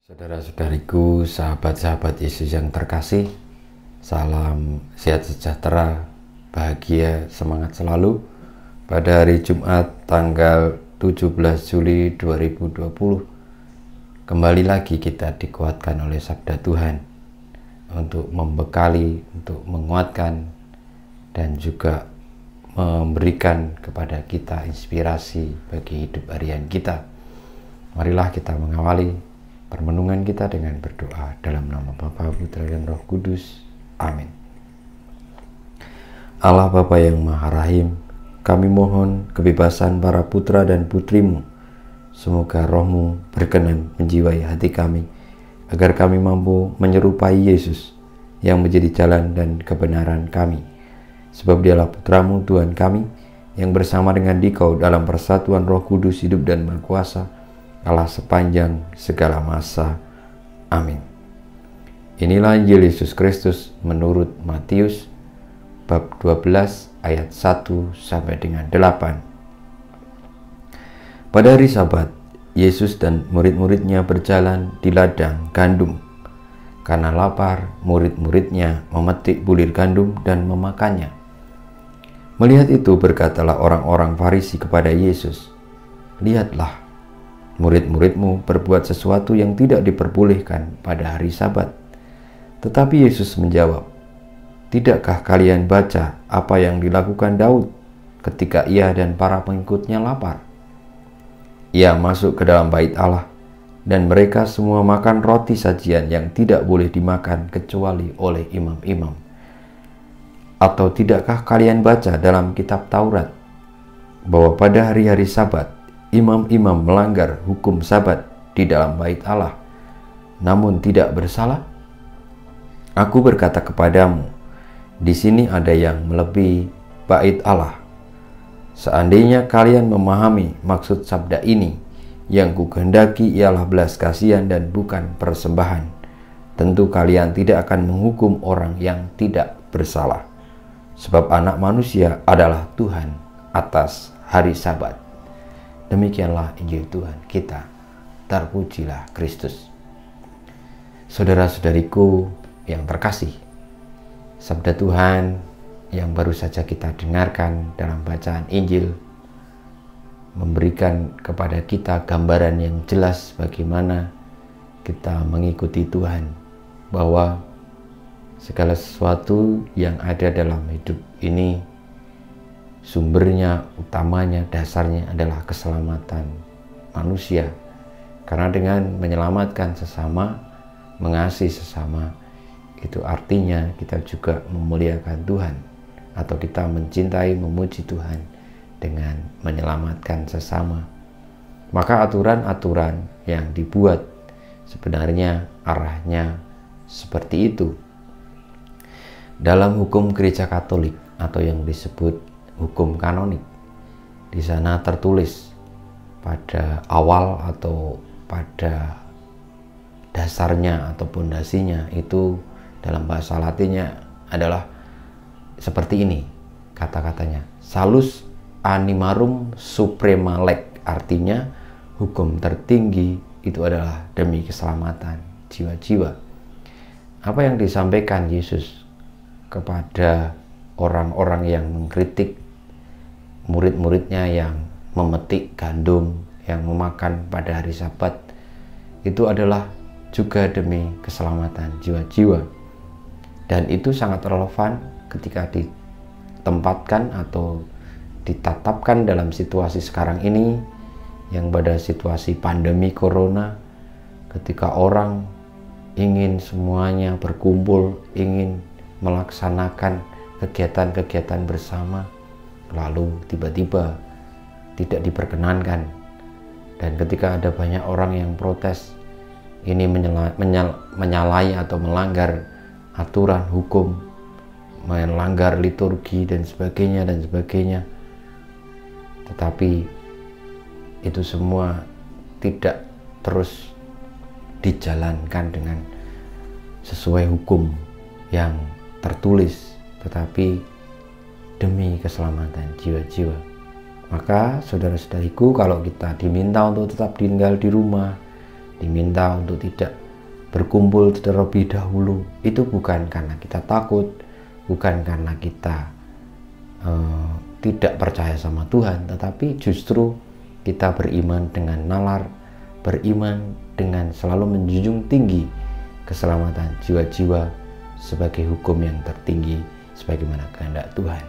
Saudara-saudariku, sahabat-sahabat Yesus yang terkasih, salam sehat sejahtera, bahagia, semangat selalu pada hari Jumat tanggal 17 Juli 2020. Kembali lagi kita dikuatkan oleh sabda Tuhan untuk membekali, untuk menguatkan, dan juga memberikan kepada kita inspirasi bagi hidup harian kita. Marilah kita mengawali permenungan kita dengan berdoa dalam nama Bapa, Putra, dan Roh Kudus. Amin. Allah Bapa yang Maha Rahim, kami mohon kebebasan para putra dan putrimu. Semoga rohmu berkenan menjiwai hati kami, agar kami mampu menyerupai Yesus yang menjadi jalan dan kebenaran kami. Sebab dialah putramu Tuhan kami, yang bersama dengan Dikau dalam persatuan Roh Kudus hidup dan berkuasa Allah sepanjang segala masa. Amin. Inilah Injil Yesus Kristus menurut Matius bab 12 ayat 1 sampai dengan 8. Pada hari Sabat, Yesus dan murid-muridnya berjalan di ladang gandum. Karena lapar, murid-muridnya memetik bulir gandum dan memakannya. Melihat itu, berkatalah orang-orang Farisi kepada Yesus, "Lihatlah, murid-muridmu berbuat sesuatu yang tidak diperbolehkan pada hari Sabat." Tetapi Yesus menjawab, "Tidakkah kalian baca apa yang dilakukan Daud ketika ia dan para pengikutnya lapar? Ia masuk ke dalam bait Allah, dan mereka semua makan roti sajian yang tidak boleh dimakan kecuali oleh imam-imam. Atau tidakkah kalian baca dalam kitab Taurat bahwa pada hari-hari Sabat imam-imam melanggar hukum Sabat di dalam bait Allah, namun tidak bersalah? Aku berkata kepadamu, di sini ada yang melebihi bait Allah. Seandainya kalian memahami maksud sabda ini, yang kukehendaki ialah belas kasihan dan bukan persembahan, tentu kalian tidak akan menghukum orang yang tidak bersalah. Sebab Anak Manusia adalah Tuhan atas hari Sabat." Demikianlah Injil Tuhan kita. Terpujilah Kristus. Saudara-saudariku yang terkasih, sabda Tuhan yang baru saja kita dengarkan dalam bacaan Injil memberikan kepada kita gambaran yang jelas bagaimana kita mengikuti Tuhan, bahwa segala sesuatu yang ada dalam hidup ini sumbernya, utamanya, dasarnya adalah keselamatan manusia. Karena dengan menyelamatkan sesama, mengasihi sesama, itu artinya kita juga memuliakan Tuhan, atau kita mencintai, memuji Tuhan dengan menyelamatkan sesama. Maka aturan-aturan yang dibuat sebenarnya arahnya seperti itu. Dalam hukum gereja Katolik atau yang disebut hukum kanonik, di sana tertulis pada awal atau pada dasarnya atau pondasinya itu dalam bahasa Latinnya adalah seperti ini kata-katanya, salus animarum suprema lec, artinya hukum tertinggi itu adalah demi keselamatan jiwa-jiwa. Apa yang disampaikan Yesus kepada orang-orang yang mengkritik murid-muridnya yang memetik gandum, yang memakan pada hari Sabat, itu adalah juga demi keselamatan jiwa-jiwa. Dan itu sangat relevan ketika ditempatkan atau ditatapkan dalam situasi sekarang ini, yang pada situasi pandemi corona, ketika orang ingin semuanya berkumpul, ingin melaksanakan kegiatan-kegiatan bersama, lalu tiba-tiba tidak diperkenankan. Dan ketika ada banyak orang yang protes, ini menyalahi atau melanggar aturan hukum, melanggar liturgi dan sebagainya dan sebagainya. Tetapi itu semua tidak terus dijalankan dengan sesuai hukum yang tertulis, tetapi demi keselamatan jiwa-jiwa. Maka saudara-saudariku, kalau kita diminta untuk tetap tinggal di rumah, diminta untuk tidak berkumpul terlebih dahulu. Itu bukan karena kita takut, bukan karena kita tidak percaya sama Tuhan, tetapi justru kita beriman dengan nalar, beriman dengan selalu menjunjung tinggi keselamatan jiwa-jiwa sebagai hukum yang tertinggi sebagaimana kehendak Tuhan.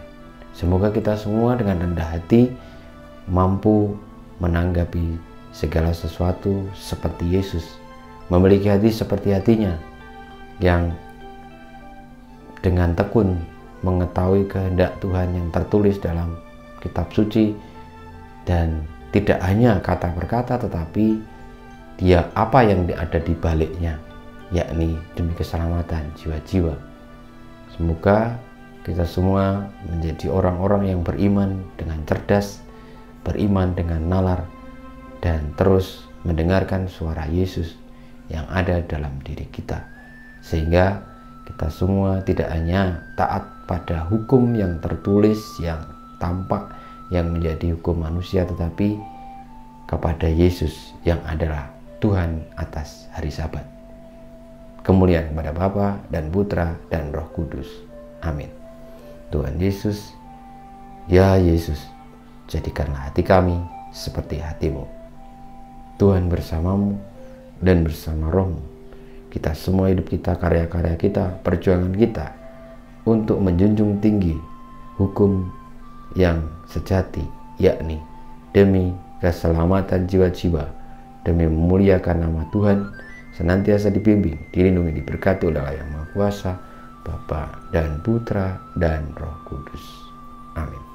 Semoga kita semua dengan rendah hati mampu menanggapi segala sesuatu seperti Yesus, memiliki hati seperti hatinya, yang dengan tekun mengetahui kehendak Tuhan yang tertulis dalam kitab suci, dan tidak hanya kata per kata, tetapi dia apa yang ada di baliknya, yakni demi keselamatan jiwa-jiwa. Semoga kita semua menjadi orang-orang yang beriman dengan cerdas, beriman dengan nalar, dan terus mendengarkan suara Yesus yang ada dalam diri kita, sehingga kita semua tidak hanya taat pada hukum yang tertulis, yang tampak, yang menjadi hukum manusia, tetapi kepada Yesus yang adalah Tuhan atas hari Sabat. Kemuliaan kepada Bapa dan Putra dan Roh Kudus. Amin. Tuhan Yesus, ya Yesus, jadikanlah hati kami seperti hati-Mu. Tuhan bersamamu dan bersama Roh-Mu. Kita semua hidup kita, karya-karya kita, perjuangan kita untuk menjunjung tinggi hukum yang sejati, yakni demi keselamatan jiwa-jiwa, demi memuliakan nama Tuhan, senantiasa dibimbing, dilindungi, diberkati oleh Allah yang Maha Kuasa, Bapa dan Putra dan Roh Kudus. Amin.